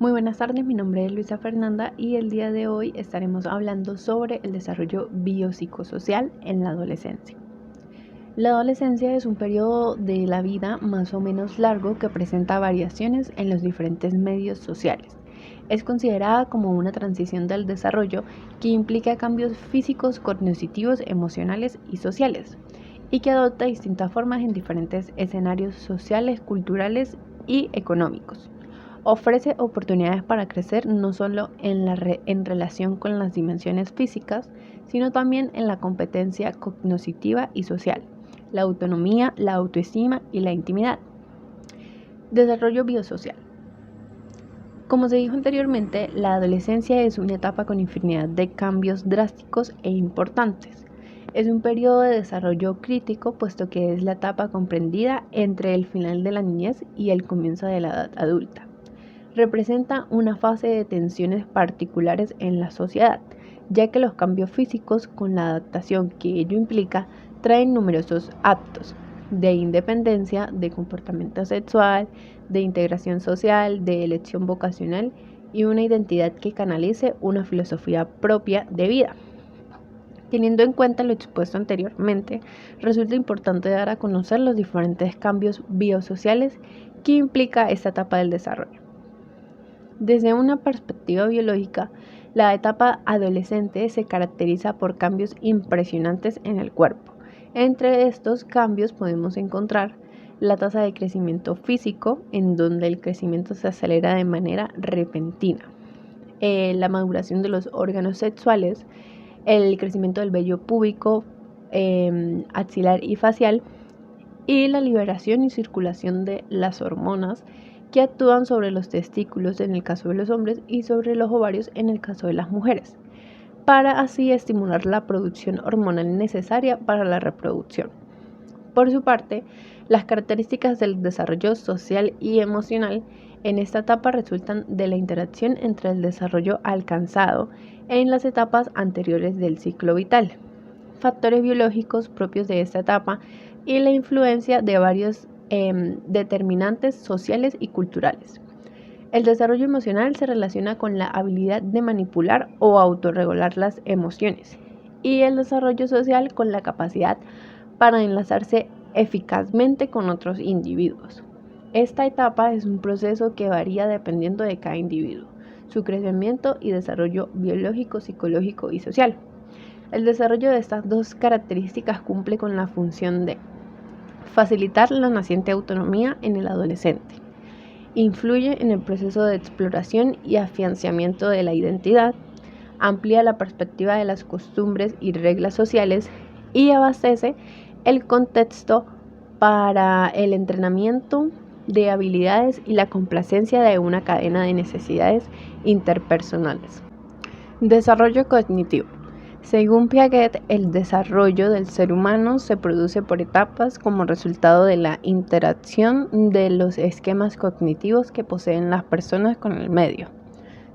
Muy buenas tardes, mi nombre es Luisa Fernanda y el día de hoy estaremos hablando sobre el desarrollo biopsicosocial en la adolescencia. La adolescencia es un periodo de la vida más o menos largo que presenta variaciones en los diferentes medios sociales. Es considerada como una transición del desarrollo que implica cambios físicos, cognitivos, emocionales y sociales, y que adopta distintas formas en diferentes escenarios sociales, culturales y económicos. Ofrece oportunidades para crecer no solo en relación con las dimensiones físicas, sino también en la competencia cognitiva y social, la autonomía, la autoestima y la intimidad. Desarrollo biosocial. Como se dijo anteriormente, la adolescencia es una etapa con infinidad de cambios drásticos e importantes. Es un periodo de desarrollo crítico, puesto que es la etapa comprendida entre el final de la niñez y el comienzo de la edad adulta. Representa una fase de tensiones particulares en la sociedad, ya que los cambios físicos, con la adaptación que ello implica, traen numerosos actos de independencia, de comportamiento sexual, de integración social, de elección vocacional y una identidad que canalice una filosofía propia de vida. Teniendo en cuenta lo expuesto anteriormente, resulta importante dar a conocer los diferentes cambios biosociales que implica esta etapa del desarrollo. Desde una perspectiva biológica, la etapa adolescente se caracteriza por cambios impresionantes en el cuerpo. Entre estos cambios podemos encontrar la tasa de crecimiento físico, en donde el crecimiento se acelera de manera repentina, la maduración de los órganos sexuales, el crecimiento del vello púbico, axilar y facial, y la liberación y circulación de las hormonas que actúan sobre los testículos en el caso de los hombres y sobre los ovarios en el caso de las mujeres, para así estimular la producción hormonal necesaria para la reproducción. Por su parte, las características del desarrollo social y emocional en esta etapa resultan de la interacción entre el desarrollo alcanzado en las etapas anteriores del ciclo vital, factores biológicos propios de esta etapa y la influencia de varios determinantes sociales y culturales. El desarrollo emocional se relaciona con la habilidad de manipular o autorregular las emociones, y el desarrollo social con la capacidad para enlazarse eficazmente con otros individuos. Esta etapa es un proceso que varía dependiendo de cada individuo, su crecimiento y desarrollo biológico, psicológico y social. El desarrollo de estas dos características cumple con la función de facilitar la naciente autonomía en el adolescente, influye en el proceso de exploración y afianzamiento de la identidad, amplía la perspectiva de las costumbres y reglas sociales y abastece el contexto para el entrenamiento de habilidades y la complacencia de una cadena de necesidades interpersonales. Desarrollo cognitivo. Según Piaget, el desarrollo del ser humano se produce por etapas como resultado de la interacción de los esquemas cognitivos que poseen las personas con el medio.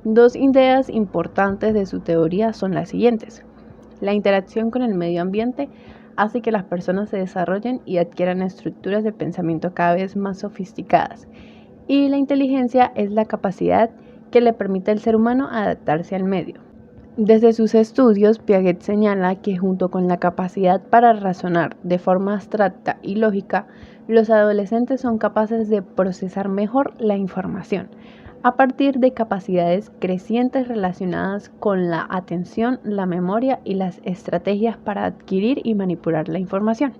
Dos ideas importantes de su teoría son las siguientes. La interacción con el medio ambiente hace que las personas se desarrollen y adquieran estructuras de pensamiento cada vez más sofisticadas, y la inteligencia es la capacidad que le permite al ser humano adaptarse al medio. Desde sus estudios, Piaget señala que junto con la capacidad para razonar de forma abstracta y lógica, los adolescentes son capaces de procesar mejor la información, a partir de capacidades crecientes relacionadas con la atención, la memoria y las estrategias para adquirir y manipular la información.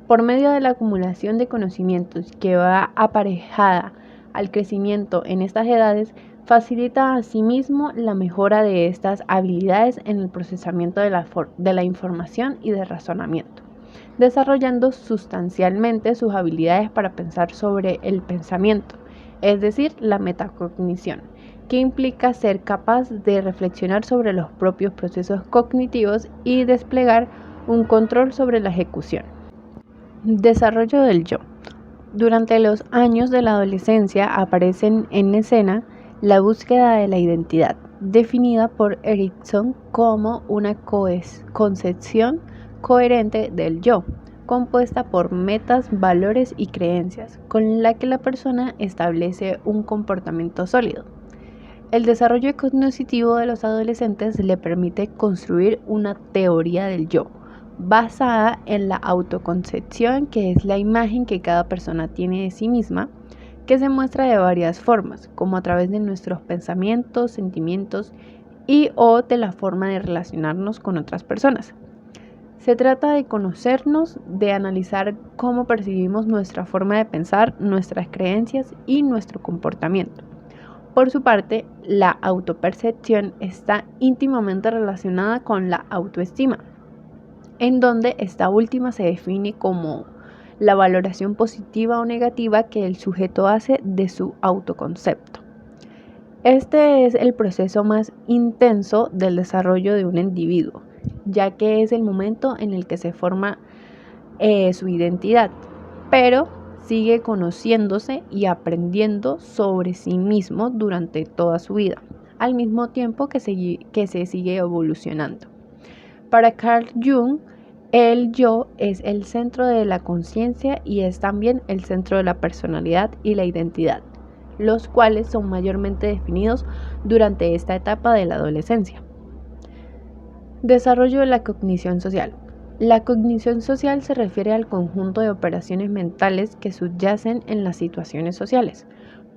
Por medio de la acumulación de conocimientos que va aparejada al crecimiento en estas edades, facilita asimismo la mejora de estas habilidades en el procesamiento de la información y de razonamiento, desarrollando sustancialmente sus habilidades para pensar sobre el pensamiento, es decir, la metacognición, que implica ser capaz de reflexionar sobre los propios procesos cognitivos y desplegar un control sobre la ejecución. Desarrollo del yo. Durante los años de la adolescencia aparecen en escena la búsqueda de la identidad, definida por Erikson como una concepción coherente del yo, compuesta por metas, valores y creencias, con la que la persona establece un comportamiento sólido. El desarrollo cognitivo de los adolescentes le permite construir una teoría del yo, basada en la autoconcepción, que es la imagen que cada persona tiene de sí misma, que se muestra de varias formas, como a través de nuestros pensamientos, sentimientos y o de la forma de relacionarnos con otras personas. Se trata de conocernos, de analizar cómo percibimos nuestra forma de pensar, nuestras creencias y nuestro comportamiento. Por su parte, la autopercepción está íntimamente relacionada con la autoestima, en donde esta última se define como la valoración positiva o negativa que el sujeto hace de su autoconcepto. Este es el proceso más intenso del desarrollo de un individuo, ya que es el momento en el que se forma su identidad, pero sigue conociéndose y aprendiendo sobre sí mismo durante toda su vida, al mismo tiempo que se sigue evolucionando. Para Carl Jung, el yo es el centro de la conciencia y es también el centro de la personalidad y la identidad, los cuales son mayormente definidos durante esta etapa de la adolescencia. Desarrollo de la cognición social. La cognición social se refiere al conjunto de operaciones mentales que subyacen en las situaciones sociales.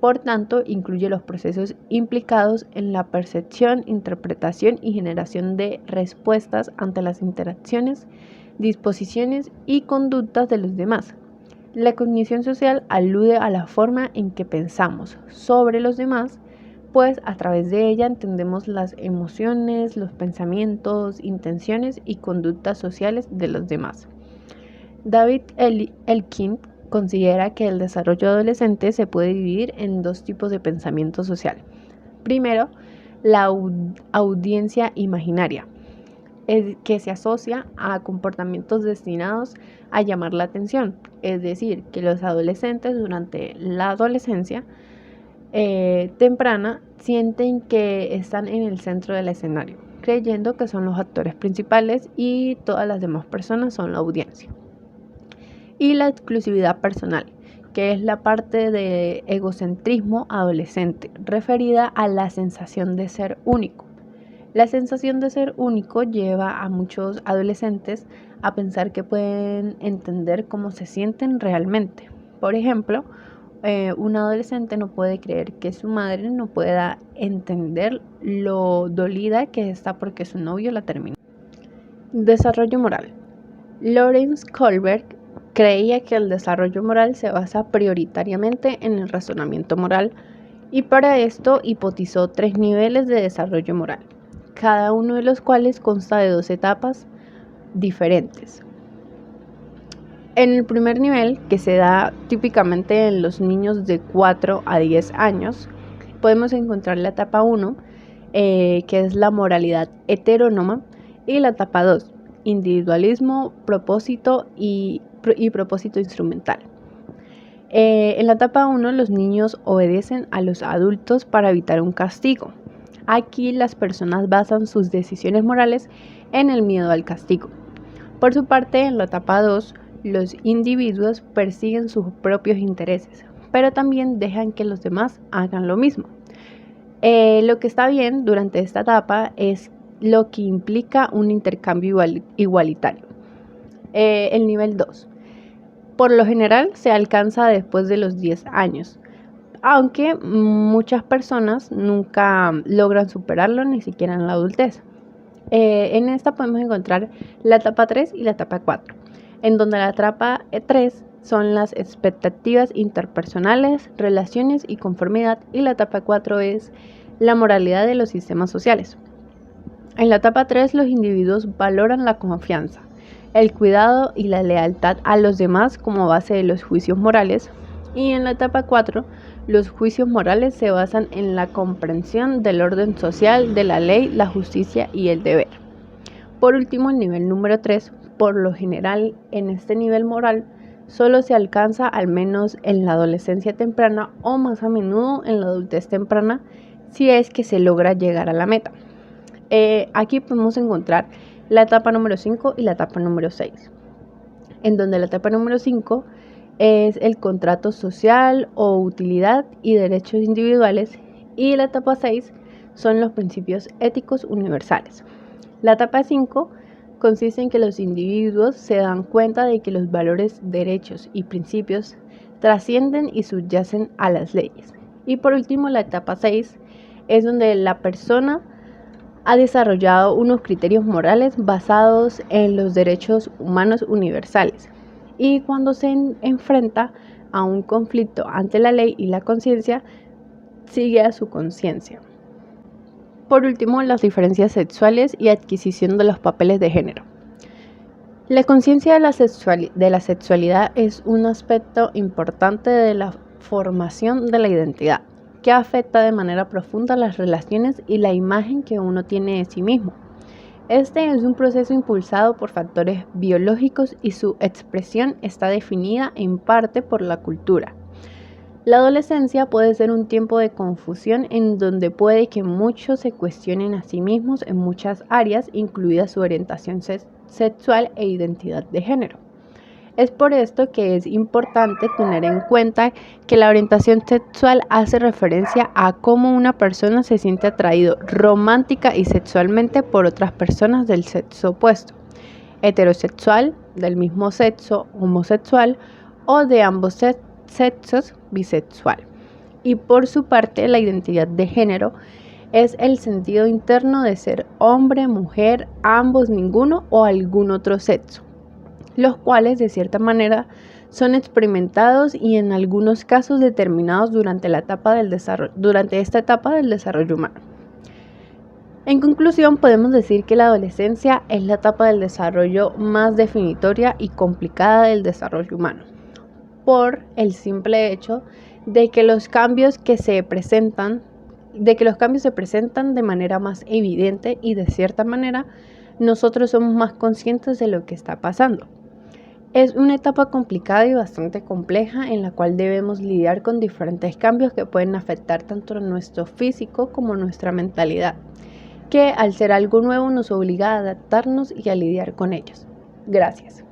Por tanto, incluye los procesos implicados en la percepción, interpretación y generación de respuestas ante las interacciones, disposiciones y conductas de los demás. La cognición social alude a la forma en que pensamos sobre los demás, pues a través de ella entendemos las emociones, los pensamientos, intenciones y conductas sociales de los demás. David Elkind considera que el desarrollo adolescente se puede dividir en dos tipos de pensamiento social. Primero, la audiencia imaginaria, que se asocia a comportamientos destinados a llamar la atención, es decir, que los adolescentes durante la adolescencia temprana sienten que están en el centro del escenario, creyendo que son los actores principales y todas las demás personas son la audiencia. Y la exclusividad personal, que es la parte de egocentrismo adolescente, referida a la sensación de ser único. La sensación de ser único lleva a muchos adolescentes a pensar que pueden entender cómo se sienten realmente. Por ejemplo, un adolescente no puede creer que su madre no pueda entender lo dolida que está porque su novio la terminó. Desarrollo moral. Lawrence Kohlberg creía que el desarrollo moral se basa prioritariamente en el razonamiento moral y para esto hipotizó 3 niveles de desarrollo moral, cada uno de los cuales consta de 2 etapas diferentes. En el primer nivel, que se da típicamente en los niños de 4 a 10 años, podemos encontrar la etapa 1, que es la moralidad heterónoma, y la etapa 2, individualismo, propósito y propósito instrumental. En la etapa 1, los niños obedecen a los adultos para evitar un castigo. Aquí las personas basan sus decisiones morales en el miedo al castigo. Por su parte, en la etapa 2, los individuos persiguen sus propios intereses, pero también dejan que los demás hagan lo mismo. Lo que está bien durante esta etapa es lo que implica un intercambio igualitario. El nivel 2. Por lo general se alcanza después de los 10 años, aunque muchas personas nunca logran superarlo ni siquiera en la adultez. En esta podemos encontrar la etapa 3 y la etapa 4, en donde la etapa 3 son las expectativas interpersonales, relaciones y conformidad, y la etapa 4 es la moralidad de los sistemas sociales. En la etapa 3 los individuos valoran la confianza, el cuidado y la lealtad a los demás como base de los juicios morales, y en la etapa 4 los juicios morales se basan en la comprensión del orden social, de la ley, la justicia y el deber. Por último, el nivel número 3, por lo general en este nivel moral solo se alcanza al menos en la adolescencia temprana o más a menudo en la adultez temprana, si es que se logra llegar a la meta. Aquí podemos encontrar la etapa número 5 y la etapa número 6, en donde la etapa número 5 es el contrato social o utilidad y derechos individuales, y la etapa 6 son los principios éticos universales. La etapa 5 consiste en que los individuos se dan cuenta de que los valores, derechos y principios trascienden y subyacen a las leyes. Y por último, la etapa 6 es donde la persona ha desarrollado unos criterios morales basados en los derechos humanos universales. Y cuando se enfrenta a un conflicto ante la ley y la conciencia, sigue a su conciencia. Por último, las diferencias sexuales y adquisición de los papeles de género. La conciencia de la sexualidad es un aspecto importante de la formación de la identidad, que afecta de manera profunda las relaciones y la imagen que uno tiene de sí mismo. Este es un proceso impulsado por factores biológicos y su expresión está definida en parte por la cultura. La adolescencia puede ser un tiempo de confusión en donde puede que muchos se cuestionen a sí mismos en muchas áreas, incluida su orientación sexual e identidad de género. Es por esto que es importante tener en cuenta que la orientación sexual hace referencia a cómo una persona se siente atraído romántica y sexualmente por otras personas del sexo opuesto, heterosexual, del mismo sexo, homosexual o de ambos sexos, bisexual. Y por su parte, la identidad de género es el sentido interno de ser hombre, mujer, ambos, ninguno o algún otro sexo, los cuales de cierta manera son experimentados y en algunos casos determinados durante esta etapa del desarrollo humano. En conclusión, podemos decir que la adolescencia es la etapa del desarrollo más definitoria y complicada del desarrollo humano, por el simple hecho de que los cambios se presentan de manera más evidente y de cierta manera nosotros somos más conscientes de lo que está pasando. Es una etapa complicada y bastante compleja en la cual debemos lidiar con diferentes cambios que pueden afectar tanto nuestro físico como nuestra mentalidad, que al ser algo nuevo nos obliga a adaptarnos y a lidiar con ellos. Gracias.